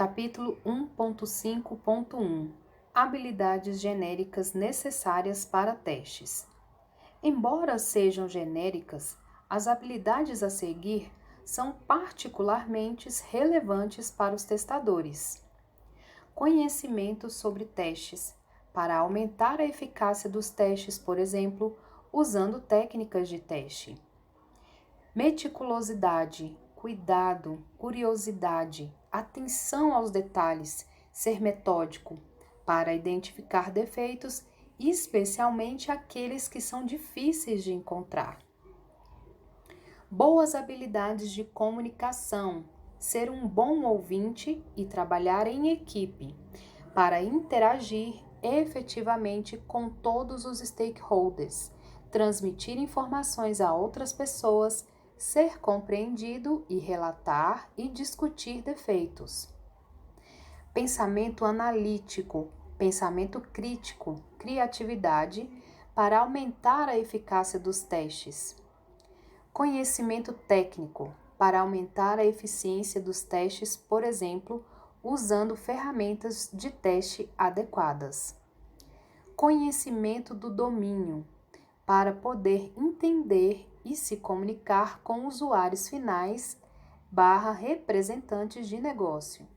Capítulo 1.5.1 Habilidades genéricas necessárias para testes. Embora sejam genéricas, as habilidades a seguir são particularmente relevantes para os testadores. Conhecimento sobre testes, para aumentar a eficácia dos testes, por exemplo, usando técnicas de teste. Meticulosidade, cuidado, curiosidade, atenção aos detalhes, ser metódico, para identificar defeitos, especialmente aqueles que são difíceis de encontrar. Boas habilidades de comunicação, ser um bom ouvinte e trabalhar em equipe, para interagir efetivamente com todos os stakeholders, transmitir informações a outras pessoas, ser compreendido e relatar e discutir defeitos. Pensamento analítico, pensamento crítico, criatividade, para aumentar a eficácia dos testes. Conhecimento técnico, para aumentar a eficiência dos testes, por exemplo, usando ferramentas de teste adequadas. Conhecimento do domínio, para poder entender e se comunicar com usuários finais / representantes de negócio.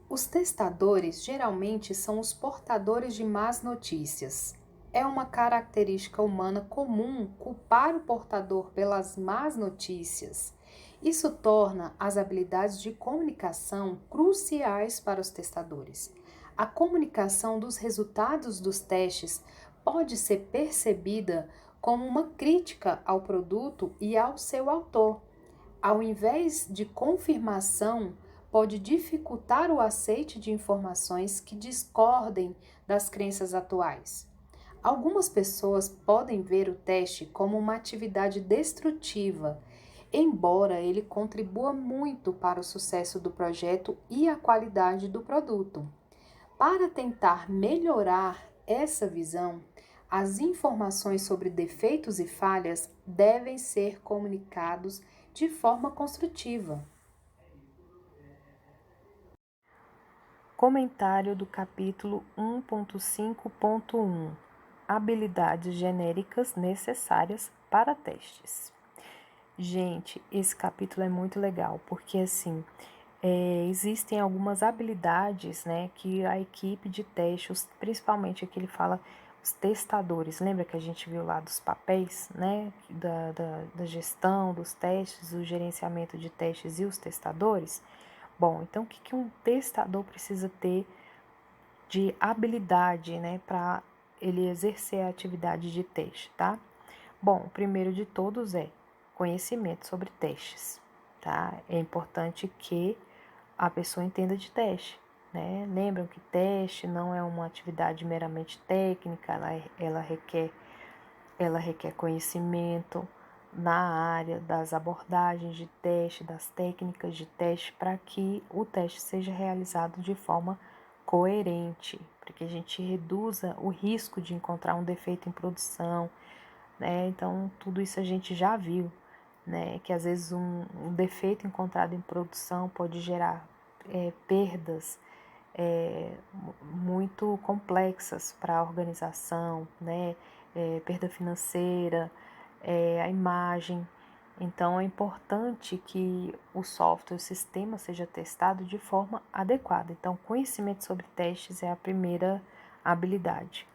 Os testadores geralmente são os portadores de más notícias. É uma característica humana comum culpar o portador pelas más notícias. Isso torna as habilidades de comunicação cruciais para os testadores. A comunicação dos resultados dos testes pode ser percebida como uma crítica ao produto e ao seu autor. Ao invés de confirmação, pode dificultar o aceite de informações que discordem das crenças atuais. Algumas pessoas podem ver o teste como uma atividade destrutiva, embora ele contribua muito para o sucesso do projeto e a qualidade do produto. Para tentar melhorar essa visão, as informações sobre defeitos e falhas devem ser comunicados de forma construtiva. Comentário do capítulo 1.5.1 Habilidades genéricas necessárias para testes. Gente, esse capítulo é muito legal, porque assim, existem algumas habilidades, né, que a equipe de testes, principalmente aqui ele fala os testadores, lembra que a gente viu lá dos papéis, né, da gestão dos testes, o gerenciamento de testes e os testadores? Bom, então o que um testador precisa ter de habilidade, né, para ele exercer a atividade de teste, tá? Bom, o primeiro de todos é conhecimento sobre testes, tá? É importante que a pessoa entenda de teste, né? Lembram que teste não é uma atividade meramente técnica, ela requer conhecimento na área das abordagens de teste, das técnicas de teste, para que o teste seja realizado de forma coerente, para que a gente reduza o risco de encontrar um defeito em produção, né? Então, tudo isso a gente já viu, né? Que às vezes um defeito encontrado em produção pode gerar perdas muito complexas para a organização, né? Perda financeira, a imagem. Então, é importante que o software, o sistema seja testado de forma adequada. Então, conhecimento sobre testes é a primeira habilidade.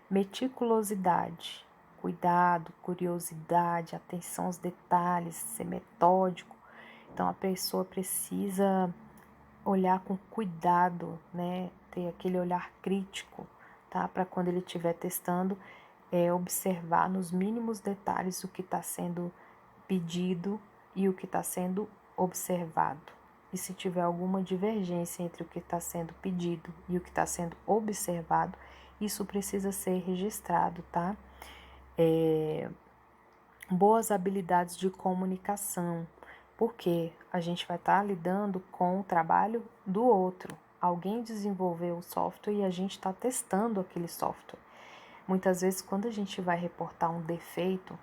Meticulosidade, cuidado, curiosidade, atenção aos detalhes, ser metódico. Então, a pessoa precisa olhar com cuidado, né? Ter aquele olhar crítico, tá? Para quando ele estiver testando, observar nos mínimos detalhes o que está sendo pedido e o que está sendo observado. E se tiver alguma divergência entre o que está sendo pedido e o que está sendo observado, isso precisa ser registrado, tá? Boas habilidades de comunicação, porque a gente vai estar lidando com o trabalho do outro. Alguém desenvolveu o software e a gente está testando aquele software. Muitas vezes, quando a gente vai reportar um defeito,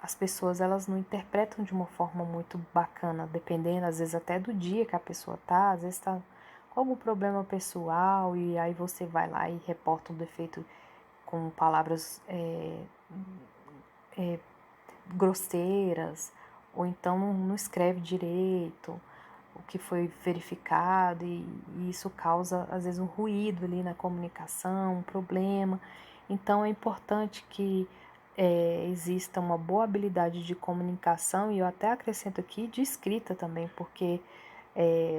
as pessoas elas não interpretam de uma forma muito bacana, dependendo, às vezes, até do dia que a pessoa tá, às vezes tá com algum problema pessoal e aí você vai lá e reporta um defeito com palavras grosseiras, ou então não escreve direito o que foi verificado e isso causa, às vezes, um ruído ali na comunicação, um problema. Então, é importante que exista uma boa habilidade de comunicação e eu até acrescento aqui de escrita também, porque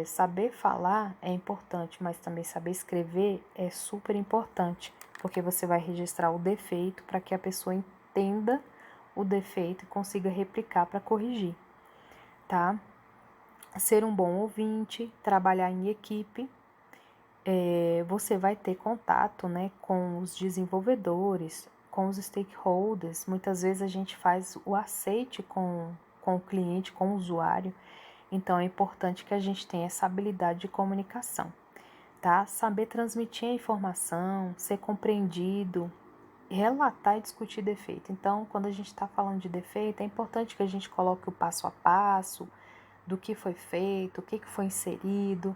saber falar é importante, mas também saber escrever é super importante, porque você vai registrar o defeito para que a pessoa entenda o defeito e consiga replicar para corrigir, tá? Ser um bom ouvinte, trabalhar em equipe, você vai ter contato, né, com os desenvolvedores, com os stakeholders. Muitas vezes a gente faz o aceite com o cliente, com o usuário. Então, é importante que a gente tenha essa habilidade de comunicação, tá? Saber transmitir a informação, ser compreendido, relatar e discutir defeito. Então, quando a gente está falando de defeito, é importante que a gente coloque o passo a passo do que foi feito, o que foi inserido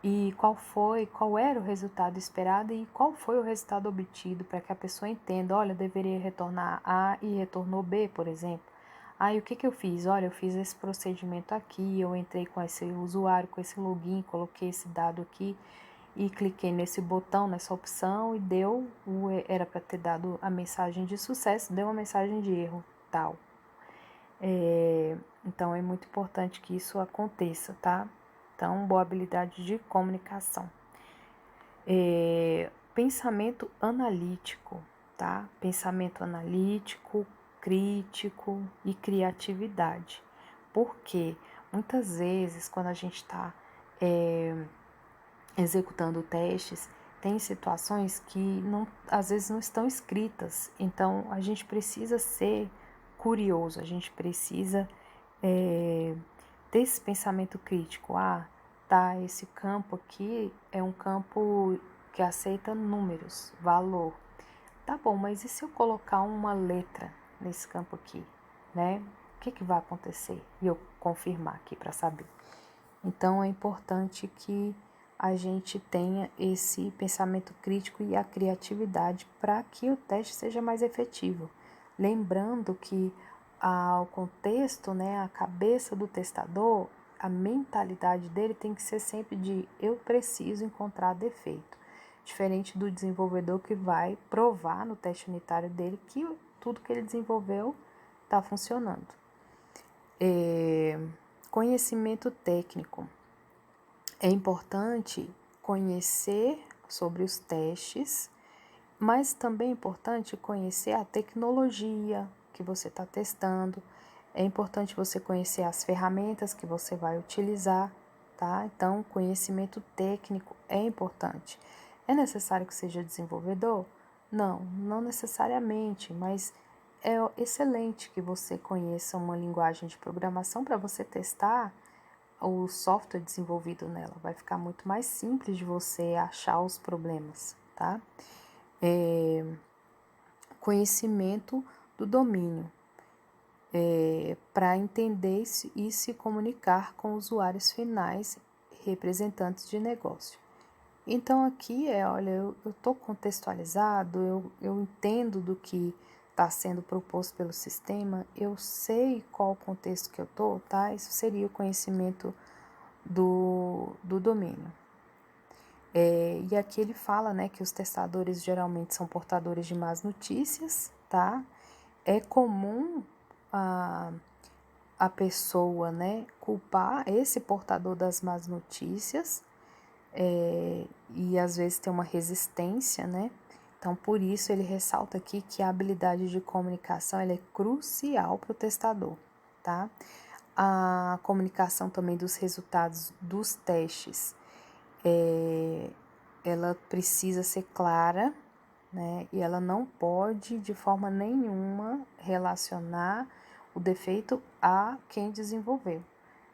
e qual era o resultado esperado e qual foi o resultado obtido para que a pessoa entenda, olha, deveria retornar A e retornou B, por exemplo. E o que eu fiz? Olha, eu fiz esse procedimento aqui, eu entrei com esse usuário, com esse login, coloquei esse dado aqui e cliquei nesse botão, nessa opção e era para ter dado a mensagem de sucesso, deu uma mensagem de erro, tal. Então, é muito importante que isso aconteça, tá? Então, boa habilidade de comunicação. Pensamento analítico, tá? Pensamento analítico, crítico e criatividade. Porque muitas vezes, quando a gente está executando testes, tem situações que às vezes não estão escritas. Então, a gente precisa ser curioso, a gente precisa ter esse pensamento crítico. Tá, esse campo aqui é um campo que aceita números, valor. Tá bom, mas e se eu colocar uma letra nesse campo aqui, né? O que vai acontecer? E eu confirmar aqui para saber. Então, é importante que a gente tenha esse pensamento crítico e a criatividade para que o teste seja mais efetivo. Lembrando que o contexto, né, a cabeça do testador, a mentalidade dele tem que ser sempre de eu preciso encontrar defeito. Diferente do desenvolvedor que vai provar no teste unitário dele que tudo que ele desenvolveu está funcionando. Conhecimento técnico. É importante conhecer sobre os testes, mas também é importante conhecer a tecnologia que você está testando. É importante você conhecer as ferramentas que você vai utilizar, tá? Então, conhecimento técnico é importante. É necessário que seja desenvolvedor? Não necessariamente, mas é excelente que você conheça uma linguagem de programação para você testar o software desenvolvido nela. Vai ficar muito mais simples de você achar os problemas, tá? Conhecimento do domínio. Para entender e se comunicar com usuários finais, representantes de negócio. Então, aqui olha, eu estou contextualizado, eu entendo do que está sendo proposto pelo sistema, eu sei qual o contexto que eu estou, tá? Isso seria o conhecimento do domínio. E aqui ele fala, né, que os testadores geralmente são portadores de más notícias, tá? É comum a pessoa, né, culpar esse portador das más notícias e às vezes tem uma resistência, né? Então, por isso ele ressalta aqui que a habilidade de comunicação ela é crucial para o testador, tá? A comunicação também dos resultados dos testes, ela precisa ser clara, né? E ela não pode de forma nenhuma relacionar o defeito a quem desenvolveu.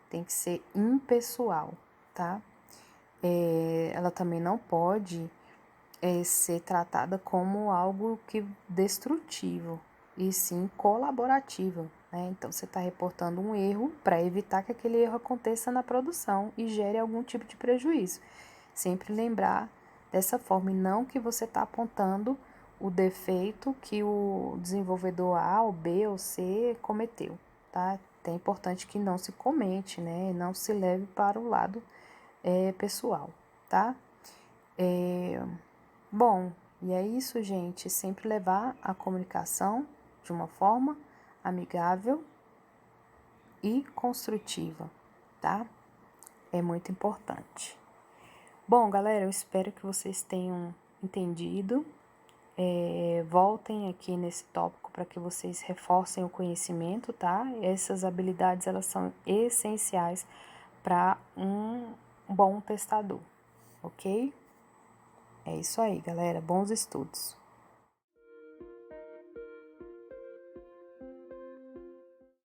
Tem que ser impessoal, tá? Ela também não pode ser tratada como algo destrutivo. e sim colaborativa, né? Então, você está reportando um erro para evitar que aquele erro aconteça na produção e gere algum tipo de prejuízo. Sempre lembrar dessa forma, e não que você está apontando o defeito que o desenvolvedor A, ou B ou C cometeu, tá? É importante que não se comente, né? Não se leve para o lado pessoal, tá? Bom, e é isso, gente. Sempre levar a comunicação de uma forma amigável e construtiva, tá? É muito importante. Bom, galera, eu espero que vocês tenham entendido. Voltem aqui nesse tópico para que vocês reforcem o conhecimento, tá? Essas habilidades, elas são essenciais para um bom testador, ok? É isso aí, galera. Bons estudos.